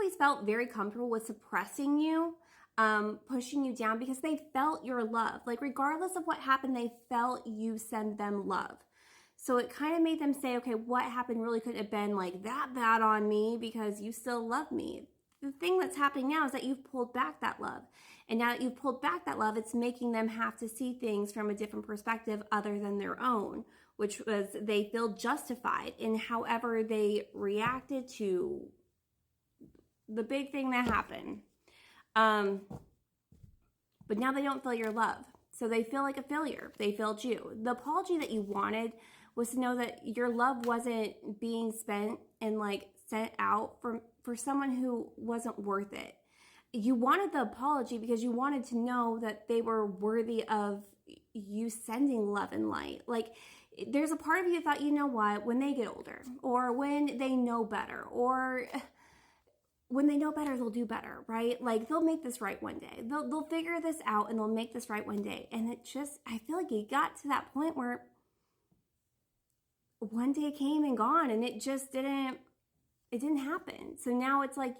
always felt very comfortable with suppressing you, pushing you down, because they felt your love. Like, regardless of what happened, they felt you send them love. So it kind of made them say, okay, what happened really couldn't have been like that bad on me, because you still love me. The thing that's happening now is that you've pulled back that love. And now that you've pulled back that love, it's making them have to see things from a different perspective other than their own, which was they feel justified in however they reacted to the big thing that happened. But now they don't feel your love. So they feel like a failure. They failed you. The apology that you wanted was to know that your love wasn't being spent and like sent out for someone who wasn't worth it. You wanted the apology because you wanted to know that they were worthy of you sending love and light. Like, there's a part of you that thought, you know what, when they get older, or when they know better, or when they know better, they'll do better, right? Like, they'll make this right one day. They'll figure this out and they'll make this right one day. And it just, I feel like it got to that point where one day came and gone, and it just didn't happen. So now it's like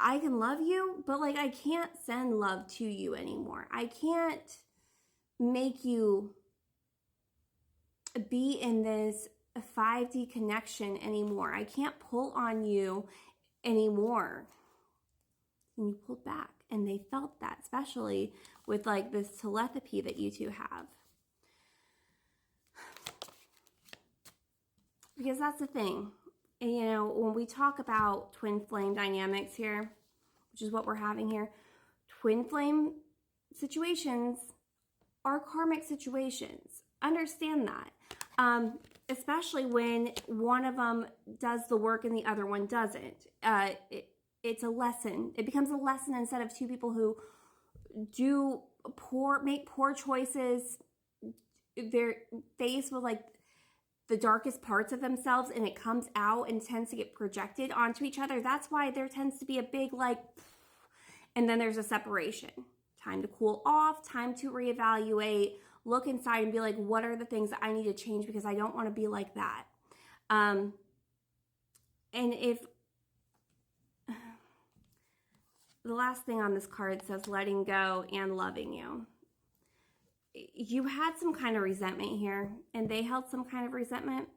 I can love you, but like I can't send love to you anymore. I can't make you be in this 5D connection anymore. I can't pull on you anymore. And you pulled back, and they felt that, especially with like this telepathy that you two have. Because that's the thing. And, you know, when we talk about twin flame dynamics here, which is what we're having here, twin flame situations are karmic situations. Understand that. Especially when one of them does the work and the other one doesn't. It's a lesson. It becomes a lesson instead of two people who make poor choices. They're faced with like the darkest parts of themselves, and it comes out and tends to get projected onto each other. That's why there tends to be a big like, and then there's a separation. Time to cool off, time to reevaluate, look inside and be like, what are the things that I need to change, because I don't want to be like that. And if the last thing on this card says letting go and loving you. You had some kind of resentment here, and they held some kind of resentment.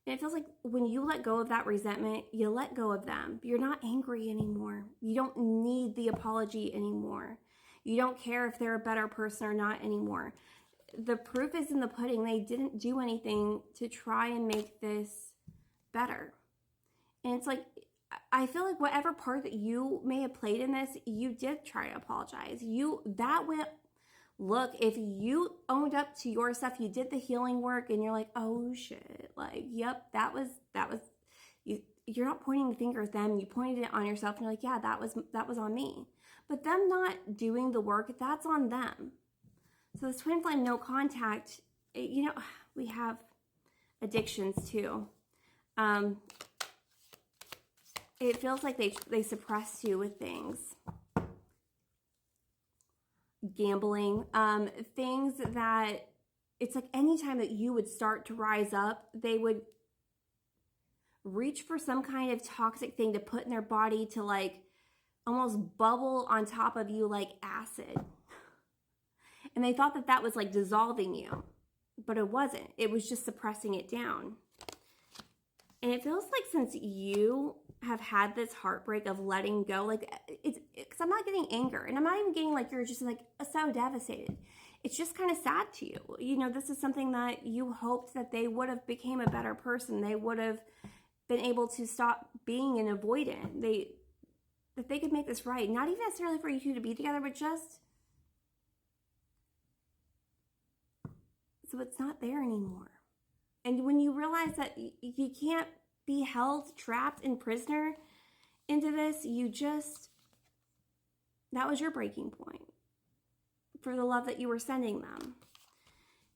And it feels like when you let go of that resentment, you let go of them. You're not angry anymore. You don't need the apology anymore. You don't care if they're a better person or not anymore. The proof is in the pudding. They didn't do anything to try and make this better. And it's like, I feel like whatever part that you may have played in this, you did try to apologize. Look, if you owned up to your stuff, you did the healing work, and you're like, oh shit, like, yep, that was you're not pointing the finger at them, you pointed it on yourself, and you're like, yeah, that was on me. But them not doing the work, that's on them. So this twin flame no contact, you know, we have addictions too. It feels like they suppress you with things. Gambling, things that it's like anytime that you would start to rise up, they would reach for some kind of toxic thing to put in their body to like almost bubble on top of you like acid. And they thought that that was like dissolving you, but it wasn't. It was just suppressing it down. And it feels like since you have had this heartbreak of letting go, like it's because I'm not getting anger, and I'm not even getting like you're just like so devastated. It's just kind of sad to you. You know, this is something that you hoped that they would have became a better person. They would have been able to stop being an avoidant. That they could make this right. Not even necessarily for you two to be together, but just so it's not there anymore. And when you realize that you can't be held, trapped, and prisoner into this, that was your breaking point for the love that you were sending them.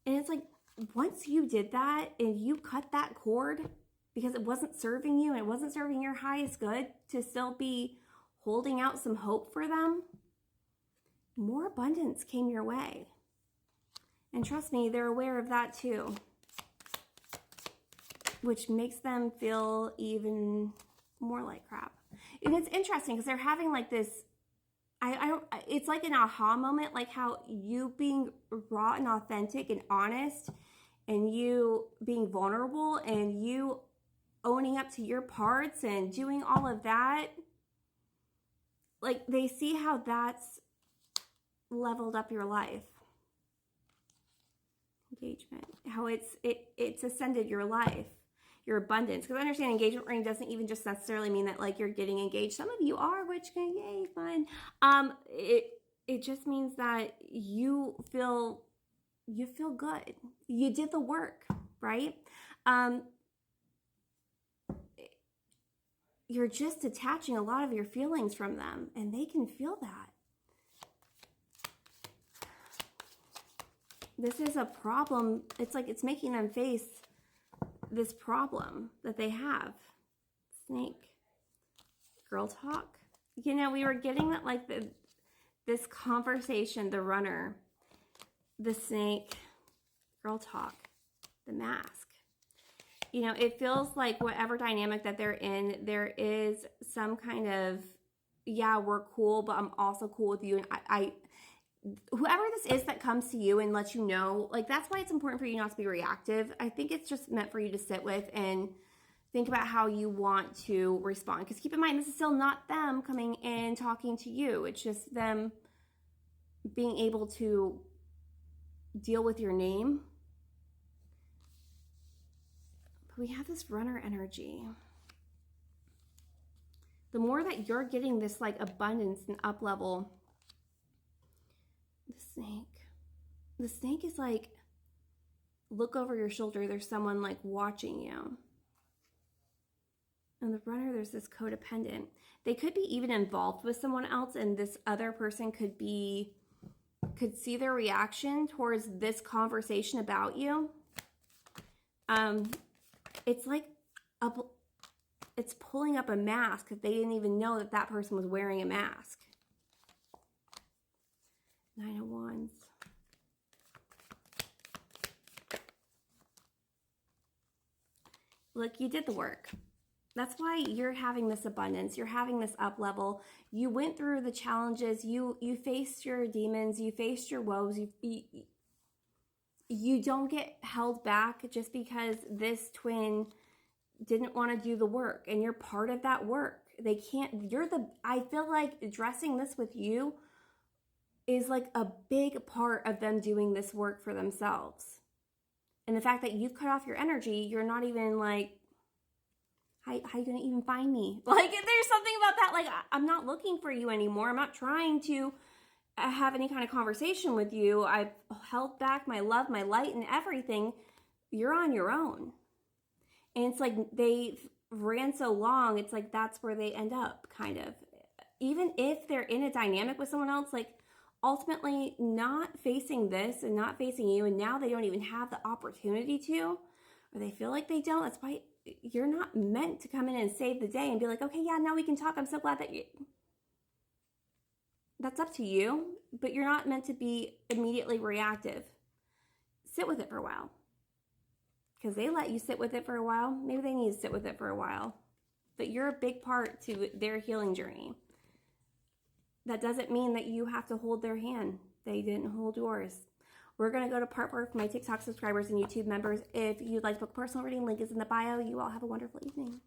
And it's like, once you did that and you cut that cord because it wasn't serving you and it wasn't serving your highest good to still be holding out some hope for them, more abundance came your way. And trust me, they're aware of that too, which makes them feel even more like crap. And it's interesting because they're having like this, it's like an aha moment, like how you being raw and authentic and honest and you being vulnerable and you owning up to your parts and doing all of that. Like they see how that's leveled up your life. Engagement, how it's ascended your life, your abundance. Because I understand engagement ring doesn't even just necessarily mean that like you're getting engaged. Some of you are, which can, yay, fun. It just means that you feel good. You did the work, right? You're just detaching a lot of your feelings from them, and they can feel that. This is a problem. It's like it's making them face this problem that they have. Snake. Girl talk. You know, we were getting that like this conversation, the runner, the snake, girl talk, the mask. You know, it feels like whatever dynamic that they're in, there is some kind of, yeah, we're cool, but I'm also cool with you. And whoever this is that comes to you and lets you know, like that's why it's important for you not to be reactive. I think it's just meant for you to sit with and think about how you want to respond. Because keep in mind, this is still not them coming in talking to you. It's just them being able to deal with your name. But we have this runner energy. The more that you're getting this like abundance and up level, the snake is like, look over your shoulder. There's someone like watching you. And the runner, there's this codependent. They could be even involved with someone else, and this other person could see their reaction towards this conversation about you. It's like it's pulling up a mask that they didn't even know that person was wearing a mask. 9 of Wands. Look, you did the work. That's why you're having this abundance. You're having this up level. You went through the challenges. You faced your demons. You faced your woes. You don't get held back just because this twin didn't want to do the work, and you're part of that work. They can't, I feel like addressing this with you is like a big part of them doing this work for themselves. And the fact that you've cut off your energy, you're not even like, how you gonna even find me? Like there's something about that, like I'm not looking for you anymore. I'm not trying to have any kind of conversation with you. I've held back my love, my light, and everything. You're on your own. And it's like they've ran so long, it's like that's where they end up, kind of. Even if they're in a dynamic with someone else, like ultimately not facing this and not facing you, and now they don't even have the opportunity to, or they feel like they don't. That's why you're not meant to come in and save the day and be like, okay, yeah, now we can talk. I'm so glad that that's up to you, but you're not meant to be immediately reactive. Sit with it for a while. Because they let you sit with it for a while. Maybe they need to sit with it for a while. But you're a big part to their healing journey. That doesn't mean that you have to hold their hand. They didn't hold yours. We're going to go to part 4 for my TikTok subscribers and YouTube members. If you'd like to book a personal reading, link is in the bio. You all have a wonderful evening.